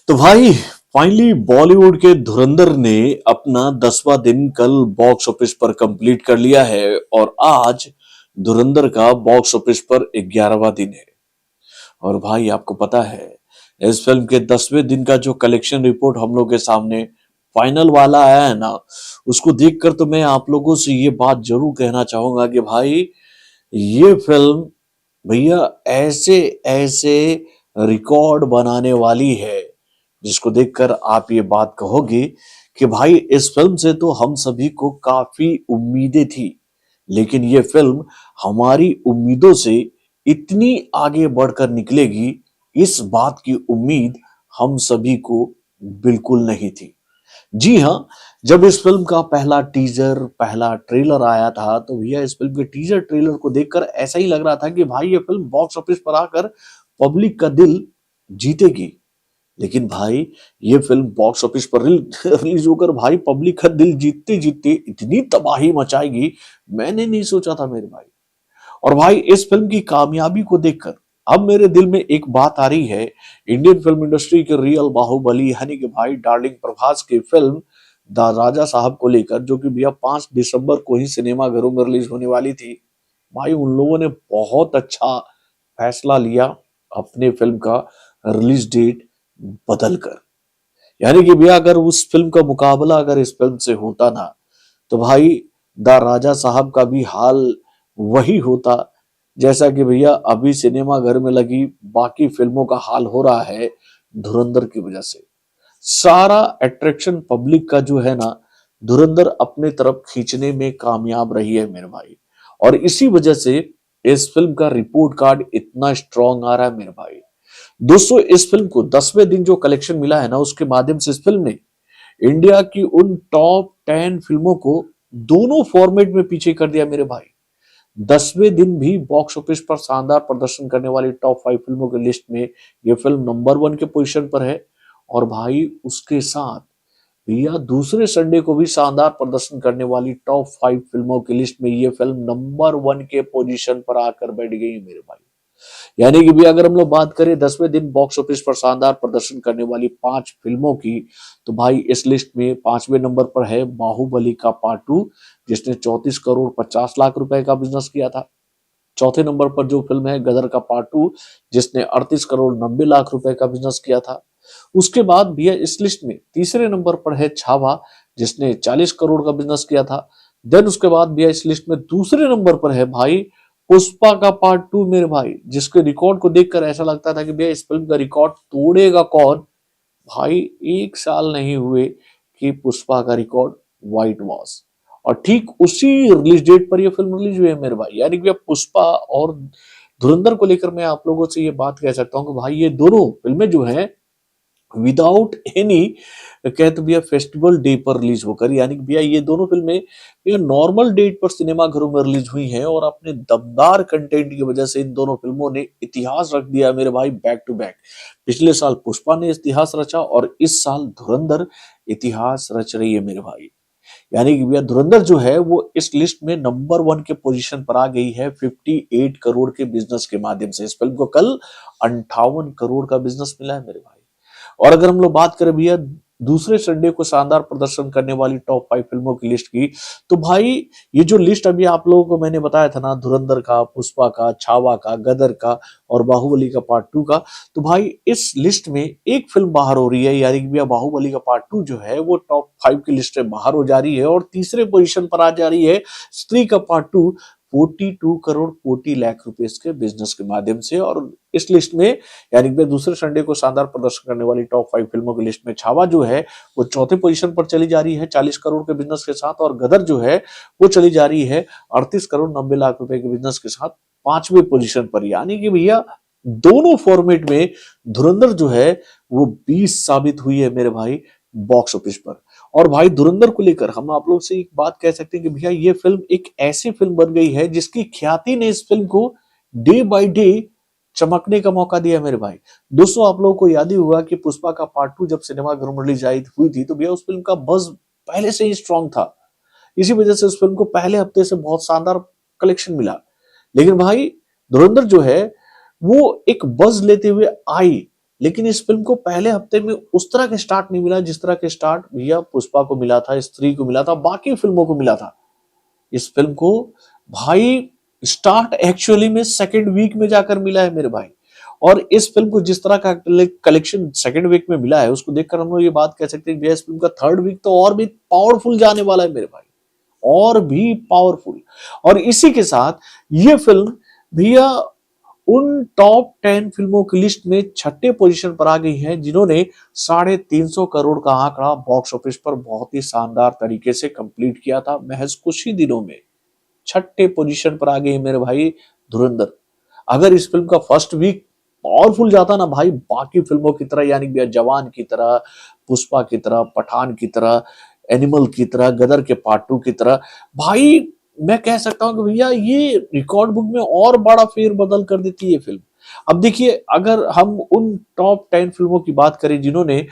तो भाई फाइनली बॉलीवुड के धुरंधर ने अपना 10वां दिन कल बॉक्स ऑफिस पर कंप्लीट कर लिया है और आज धुरंधर का बॉक्स ऑफिस पर 11वां दिन है। और भाई आपको पता है इस फिल्म के 10वें दिन का जो कलेक्शन रिपोर्ट हम लोग के सामने फाइनल वाला आया है ना, उसको देखकर तो मैं आप लोगों से ये बात जरूर कहना चाहूंगा कि भाई ये फिल्म भैया ऐसे ऐसे रिकॉर्ड बनाने वाली है जिसको देखकर आप ये बात कहोगे कि भाई इस फिल्म से तो हम सभी को काफी उम्मीदें थी, लेकिन ये फिल्म हमारी उम्मीदों से इतनी आगे बढ़कर निकलेगी इस बात की उम्मीद हम सभी को बिल्कुल नहीं थी। जी हाँ, जब इस फिल्म का पहला टीजर पहला ट्रेलर आया था तो भैया इस फिल्म के टीजर ट्रेलर को देखकर ऐसा ही लग रहा था कि भाई ये फिल्म बॉक्स ऑफिस पर आकर पब्लिक का दिल जीतेगी। लेकिन भाई ये फिल्म बॉक्स ऑफिस पर रिलीज होकर भाई पब्लिक का दिल जीतते जीतते इतनी तबाही मचाएगी मैंने नहीं सोचा था मेरे भाई। और भाई इस फिल्म की कामयाबी को देखकर अब मेरे दिल में एक बात आ रही है, इंडियन फिल्म इंडस्ट्री के रियल बाहुबली यानी कि भाई डार्लिंग प्रभास की फिल्म द राजा साहब को लेकर, जो कि भैया 5 दिसंबर को ही सिनेमा घरों में रिलीज होने वाली थी। भाई उन लोगों ने बहुत अच्छा फैसला लिया अपने फिल्म का रिलीज डेट बदल कर। यानी कि भैया अगर उस फिल्म का मुकाबला अगर इस फिल्म से होता ना तो भाई द राजा साहब का भी हाल वही होता जैसा कि भैया अभी सिनेमा घर में लगी बाकी फिल्मों का हाल हो रहा है धुरंधर की वजह से। सारा अट्रैक्शन पब्लिक का जो है ना धुरंधर अपने तरफ खींचने में कामयाब रही है मेरे भाई। और इसी वजह से इस फिल्म का रिपोर्ट कार्ड इतना स्ट्रांग आ रहा है मेरे भाई। दोस्तों इस फिल्म को 10वें दिन जो कलेक्शन मिला है ना उसके माध्यम से इस फिल्म ने इंडिया की उन टॉप 10 फिल्मों को दोनों फॉर्मेट में पीछे कर दिया मेरे भाई। 10वें दिन भी बॉक्स ऑफिस पर शानदार प्रदर्शन करने वाली टॉप 5 फिल्मों की लिस्ट में यह फिल्म नंबर 1 के पोजीशन पर है। और भाई उसके साथ भैया दूसरे संडे को भी शानदार प्रदर्शन करने वाली टॉप 5 फिल्मों की लिस्ट में यह फिल्म नंबर 1 के पोजीशन पर आकर बैठ गई है मेरे भाई। यानी कि भी अगर हम लोग बात करें 10वें दिन बॉक्स ऑफिस पर शानदार प्रदर्शन करने वाली 5 फिल्मों की, तो भाई इस लिस्ट में 5वें नंबर पर है बाहुबली का पार्ट 2 जिसने 34 करोड़ 50 लाख रुपए का बिजनेस किया था। चौथे नंबर पर जो फिल्म है गदर का पार्ट 2 जिसने 38 करोड़ 90 लाख रुपए का बिजनेस किया था। उसके बाद भैया इस लिस्ट में तीसरे नंबर पर है छावा जिसने 40 करोड़ का बिजनेस किया था। देन उसके बाद भैया इस लिस्ट में दूसरे नंबर पर है भाई पुष्पा का पार्ट 2 मेरे भाई, जिसके रिकॉर्ड को देखकर ऐसा लगता था कि भैया इस फिल्म का रिकॉर्ड तोड़ेगा कौन। भाई 1 साल नहीं हुए कि पुष्पा का रिकॉर्ड वाइट वॉश और ठीक उसी रिलीज डेट पर यह फिल्म रिलीज हुई है मेरे भाई। यानी कि पुष्पा और धुरंधर को लेकर मैं आप लोगों से ये बात कह सकता हूँ कि भाई ये दोनों फिल्में जो हैं विदाउट एनी कहते भैया फेस्टिवल डे पर रिलीज होकर, यानी कि भैया ये दोनों फिल्में भैया नॉर्मल डेट पर सिनेमा घरों में रिलीज हुई हैं और अपने दमदार कंटेंट की वजह से इन दोनों फिल्मों ने इतिहास रख दिया मेरे भाई बैक टू बैक। पिछले साल पुष्पा ने इतिहास रचा और इस साल धुरंधर इतिहास रच रही है मेरे भाई। यानी कि भैया धुरंधर जो है वो इस लिस्ट में नंबर 1 के पोजीशन पर आ गई है 58 करोड़ के बिजनेस के माध्यम से। इस फिल्म को कल 58 करोड़ का बिजनेस मिला है मेरे भाई। और अगर हम लोग बात करें भैया दूसरे संडे को शानदार प्रदर्शन करने वाली टॉप 5 फिल्मों की लिस्ट की, तो भाई ये जो लिस्ट अभी आप लोगों को मैंने बताया था ना धुरंधर का, पुष्पा का, छावा का, गदर का और बाहुबली का पार्ट 2 का, तो भाई इस लिस्ट में एक फिल्म बाहर हो रही है। यानी कि भैया बाहुबली का पार्ट 2 जो है वो टॉप 5 की लिस्ट में बाहर हो जा रही है और तीसरे पोजीशन पर आ जा रही है स्त्री का पार्ट 2 42 करोड़ 40 लाख रुपए के बिजनेस के माध्यम से। और इस लिस्ट में यानी कि दूसरे संडे को शानदार प्रदर्शन करने वाली टॉप 5 फिल्मों की लिस्ट में छावा जो है वो चौथे पोजीशन पर चली जा रही है 40 करोड़ के बिजनेस के साथ और गदर जो है वो चली जा रही है 38 करोड़ 90 लाख रुपए के बिजनेस के साथ 5वें पोजीशन पर। यानी कि भैया दोनों फॉर्मेट में धुरंधर जो है वो 20 साबित हुई है मेरे भाई बॉक्स ऑफिस पर। और भाई धुरंधर को लेकर हम आप लोग से एक बात कह सकते हैं कि भैया ये फिल्म एक ऐसी फिल्म बन गई है जिसकी ख्याति ने इस फिल्म को डे बाय डे चमकने का मौका दिया मेरे भाई। दोस्तों आप लोगों को याद ही होगा कि पुष्पा का पार्ट 2 जब सिनेमा घर में रिलीज हुई थी तो भैया उस फिल्म का बज पहले से ही स्ट्रांग था। इसी वजह से उस फिल्म को पहले हफ्ते से बहुत शानदार कलेक्शन मिला। लेकिन भाई धुरंधर जो है वो एक बज लेते हुए आई लेकिन इस फिल्म को पहले हफ्ते में उस तरह के स्टार्ट नहीं मिला जिस तरह के स्टार्ट भैया पुष्पा को मिला था, स्त्री को मिला था, बाकी फिल्मों को मिला था। इस फिल्म को भाई स्टार्ट एक्चुअली में सेकंड वीक में जाकर मिला है मेरे भाई। और इस फिल्म को जिस तरह का कलेक्शन सेकंड वीक में मिला है उसको देखकर हम लोग ये बात कह सकते हैं कि इस फिल्म का थर्ड वीक तो और भी पावरफुल जाने वाला है मेरे भाई, और भी पावरफुल। और इसी के साथ ये फिल्म भैया उन टॉप 10 फिल्मों की लिस्ट में छठे पोजीशन पर आ गई है जिन्होंने 350 करोड़ का आंकड़ा बॉक्स ऑफिस पर बहुत ही शानदार तरीके से कंप्लीट किया था महज कुछ ही दिनों में। छठे पोजीशन पर आ गई है मेरे भाई धुरंधर। अगर इस फिल्म का फर्स्ट वीक पावरफुल जाता ना भाई, बाकी फिल्मों की तरह यानी कि जवान की तरह, पुष्पा की तरह, पठान की तरह, एनिमल की तरह, गदर के पार्ट 2 की तरह, भाई मैं कह सकता हूं कि भैया ये रिकॉर्ड बुक में और बड़ा फेरबदल कर देती है फिल्म। अब देखिए अगर हम उन टॉप 10 फिल्मों की बात करें जिन्होंने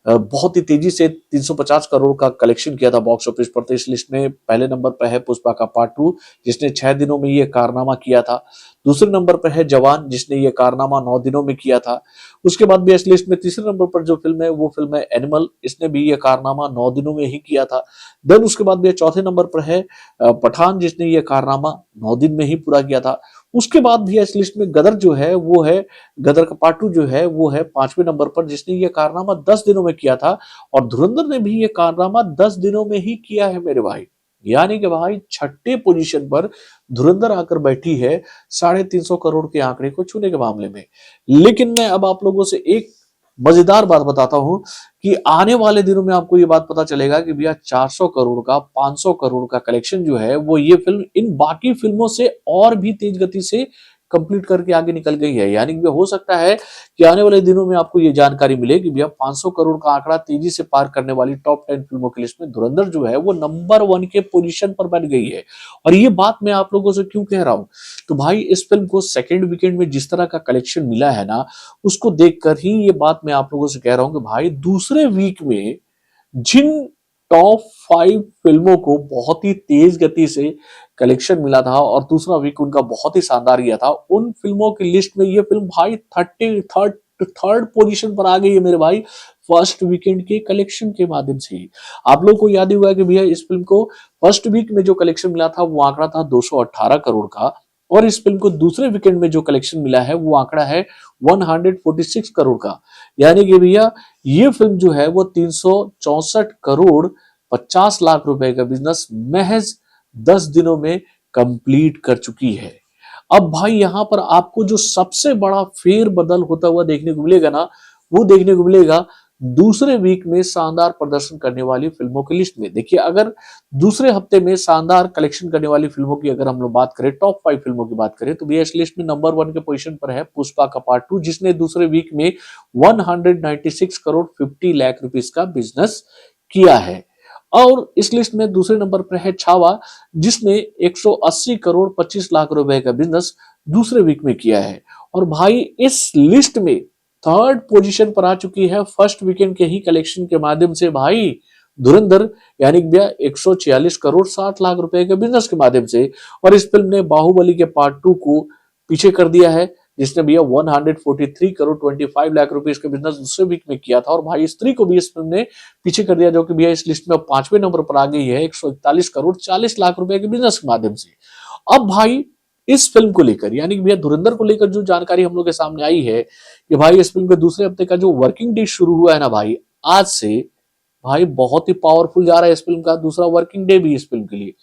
बहुत ही तेजी से 350 करोड़ का कलेक्शन किया था बॉक्स ऑफिस पर, तो इस लिस्ट में पहले नंबर पर है पुष्पा का पार्ट 2 जिसने 6 दिनों में ये कारनामा किया था। दूसरे नंबर पर है जवान जिसने ये कारनामा 9 दिनों में किया था। उसके बाद भी इस लिस्ट में तीसरे नंबर पर जो फिल्म है वो फिल्म है एनिमल, इसने भी ये कारनामा 9 दिनों में ही किया था। देन उसके बाद भी चौथे नंबर पर है पठान जिसने ये कारनामा 9 दिन में ही पूरा किया था। उसके बाद भी इस लिस्ट में गदर जो है वो है, गदर का पार्ट 2 जो है वो है 5वें नंबर पर जिसने ये कारनामा 10 दिनों में किया था। और धुरंधर ने भी ये कारनामा 10 दिनों में ही किया है मेरे भाई। यानी कि भाई छठे पोजीशन पर धुरंधर आकर बैठी है 350 करोड़ के आंकड़े को छूने के मामले में। लेकिन मैं अब आप लोगों से एक मजेदार बात बताता हूं कि आने वाले दिनों में आपको ये बात पता चलेगा कि भैया 400 करोड़ का 500 करोड़ का कलेक्शन जो है वो ये फिल्म इन बाकी फिल्मों से और भी तेज गति से कंप्लीट करके आगे निकल गई है। यानी कि हो सकता है कि आने वाले दिनों में आपको ये जानकारी मिले कि भैया 500 करोड़ का आंकड़ा तेजी से पार करने वाली टॉप 10 फिल्मों की लिस्ट में धुरंधर जो है वो नंबर 1 के पोजीशन पर बन गई है। और ये बात मैं आप लोगों से क्यों कह रहा हूं, तो भाई इस फिल्म को सेकेंड वीकेंड में जिस तरह का कलेक्शन मिला है ना, उसको देखकर ही ये बात मैं आप लोगों से कह रहा हूं कि भाई दूसरे वीक में जिन टॉप 5 फिल्मों को बहुत ही तेज गति से कलेक्शन मिला था और दूसरा वीक उनका बहुत ही शानदार गया था, उन फिल्मों की लिस्ट में ये फिल्म भाई थर्ड पोजीशन पर आ गई है मेरे भाई, फर्स्ट वीकेंड के कलेक्शन के माध्यम से ही। आप लोग को याद ही हुआ कि भैया इस फिल्म को फर्स्ट वीक में जो कलेक्शन मिला था वो आंकड़ा था 218 करोड़ का, और इस फिल्म को दूसरे वीकेंड में जो कलेक्शन मिला है वो आंकड़ा है 146 करोड़ का। यानी कि भैया ये फिल्म जो है वो 364 करोड़ 50 लाख रुपए का बिजनेस महज 10 दिनों में कंप्लीट कर चुकी है। अब भाई यहां पर आपको जो सबसे बड़ा फेर बदल होता हुआ देखने को मिलेगा ना, वो देखने को मिलेगा दूसरे वीक में शानदार प्रदर्शन करने वाली फिल्मों की लिस्ट में। देखिए अगर दूसरे हफ्ते में शानदार कलेक्शन करने वाली फिल्मों की अगर हम लोग बात करें, टॉप 5 फिल्मों की बात करें, तो भी इस लिस्ट में नंबर 1 के पोजीशन पर है पुष्पा का पार्ट 2 जिसने दूसरे वीक में 196 करोड़ 50 लाख रुपीस का बिजनेस किया है। और इस लिस्ट में दूसरे नंबर पर है छावा जिसने 180 करोड़ 25 लाख रुपए का बिजनेस दूसरे वीक में किया है। और भाई इस लिस्ट में थर्ड पोजीशन पर आ चुकी है फर्स्ट वीकेंड के ही कलेक्शन के माध्यम से भाई धुरंधर, यानी भैया 146 करोड़ 60 लाख रुपए के बिजनेस के माध्यम से। और इस फिल्म ने बाहुबली के पार्ट 2 को पीछे कर दिया है जिसने भैया 143 करोड़ 25 लाख रुपए का बिजनेस दूसरे वीक में किया था। और भाई स्त्री को भी इस फिल्म ने पीछे कर दिया जो कि भैया इस लिस्ट में 5वें नंबर पर आ गई है 141 करोड़ 40 लाख रुपए के बिजनेस के माध्यम से। अब भाई इस फिल्म को लेकर यानी कि भैया धुरंधर को लेकर जो जानकारी हम लोग के सामने आई है कि भाई इस फिल्म के दूसरे हफ्ते का जो वर्किंग डे शुरू हुआ है ना भाई आज से, भाई बहुत ही पावरफुल जा रहा है इस फिल्म का दूसरा वर्किंग डे भी इस फिल्म के लिए।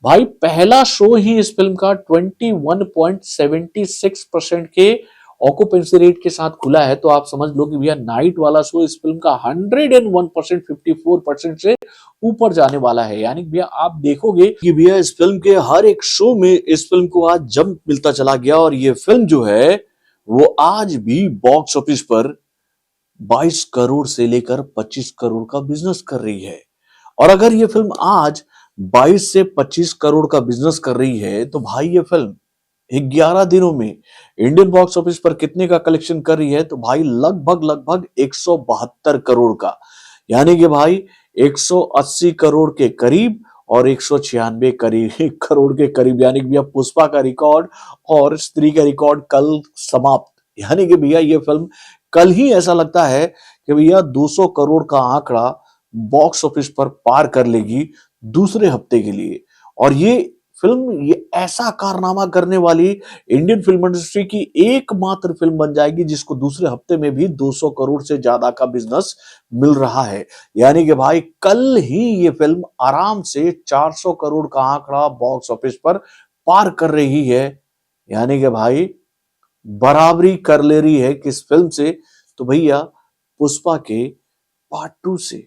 भाई पहला शो ही इस फिल्म का 21.76% के ऑक्यूपेंसी रेट के साथ खुला है, तो आप समझ लो कि भैया नाइट वाला शो इस फिल्म का 101% 54% से ऊपर जाने वाला है। यानी भैया आप देखोगे कि भैया इस फिल्म के हर एक शो में इस फिल्म को आज जंप मिलता चला गया और ये फिल्म जो है वो आज भी बॉक्स ऑफिस पर 22 करोड़ से लेकर 25 करोड़ का बिजनेस कर रही है। और अगर ये फिल्म आज 22 से 25 करोड़ का बिजनेस कर रही है तो भाई ये फिल्म 11 दिनों में इंडियन बॉक्स ऑफिस पर कितने का कलेक्शन कर रही है, तो भाई लगभग 172 करोड़ का। यानी कि भाई 180 करोड़ के करीब और 196 करोड़ के करीब, यानी कि भैया पुष्पा का रिकॉर्ड और स्त्री का रिकॉर्ड कल समाप्त। यानी कि भैया ये फिल्म कल ही ऐसा लगता है कि भैया 200 करोड़ का आंकड़ा बॉक्स ऑफिस पर पार कर लेगी दूसरे हफ्ते के लिए। और ये फिल्म ये ऐसा कारनामा करने वाली इंडियन फिल्म इंडस्ट्री की एकमात्र फिल्म बन जाएगी जिसको दूसरे हफ्ते में भी 200 करोड़ से ज्यादा का बिजनेस मिल रहा है। यानी कि भाई कल ही ये फिल्म आराम से 400 करोड़ का आंकड़ा बॉक्स ऑफिस पर पार कर रही है। यानी कि भाई बराबरी कर ले रही है किस फिल्म से, तो भैया पुष्पा के पार्ट 2 से।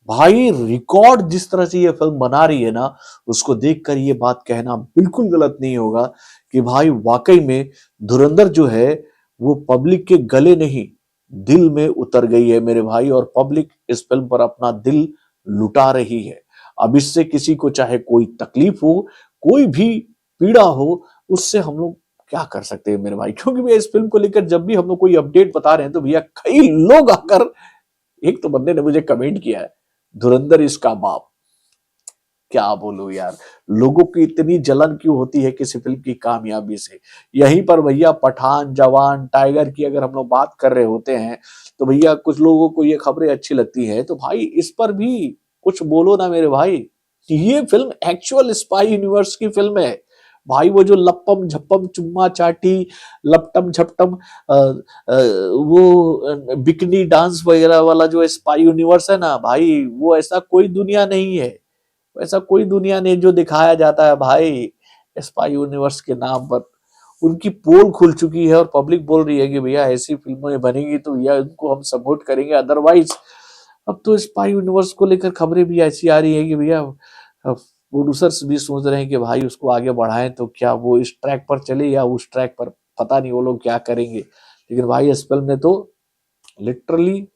भाई रिकॉर्ड जिस तरह से ये फिल्म बना रही है ना, उसको देखकर ये बात कहना बिल्कुल गलत नहीं होगा कि भाई वाकई में धुरंधर जो है वो पब्लिक के गले नहीं दिल में उतर गई है मेरे भाई, और पब्लिक इस फिल्म पर अपना दिल लुटा रही है। अब इससे किसी को चाहे कोई तकलीफ हो, कोई भी पीड़ा हो, उससे हम लोग क्या कर सकते हैं मेरे भाई, क्योंकि भैया इस फिल्म को लेकर जब भी हम लोग कोई अपडेट बता रहे हैं तो भैया कई लोग आकर, एक तो बंदे ने मुझे कमेंट किया है, धुरंधर इसका बाप। क्या बोलूं यार, लोगों की इतनी जलन क्यों होती है किसी फिल्म की कामयाबी से। यहीं पर भैया पठान, जवान, टाइगर की अगर हम लोग बात कर रहे होते हैं तो भैया कुछ लोगों को ये खबरें अच्छी लगती है, तो भाई इस पर भी कुछ बोलो ना मेरे भाई। ये फिल्म एक्चुअल स्पाई यूनिवर्स की फिल्म है भाई। वो जो लप्पम झप्पम चुम्मा चाटी, लपटम झपटम वो बिकनी डांस वगैरह वाला जो स्पाई यूनिवर्स है ना भाई, वो ऐसा कोई दुनिया नहीं है। ऐसा कोई दुनिया नहीं जो दिखाया जाता है भाई स्पाई यूनिवर्स के नाम पर। उनकी पोल खुल चुकी है और पब्लिक बोल रही है कि भैया ऐसी फिल्में बनेगी तो भैया उनको हम सपोर्ट करेंगे, अदरवाइज। अब तो स्पाई यूनिवर्स को लेकर खबरें भी ऐसी आ रही है कि भैया प्रोड्यूसर्स भी सोच रहे हैं कि भाई उसको आगे बढ़ाएं, तो क्या वो इस ट्रैक पर चले या उस ट्रैक पर, पता नहीं वो लोग क्या करेंगे। लेकिन भाई इस फिल्म ने तो लिटरली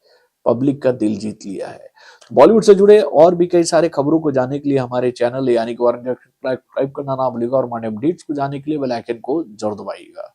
पब्लिक का दिल जीत लिया है। बॉलीवुड से जुड़े और भी कई सारे खबरों को जानने के लिए हमारे चैनल यानी कि सब्सक्राइब करना ना भूलिएगा, और हमारे अपडेट्स को जानने के लिए बेल आइकन को जरूर दबाइएगा।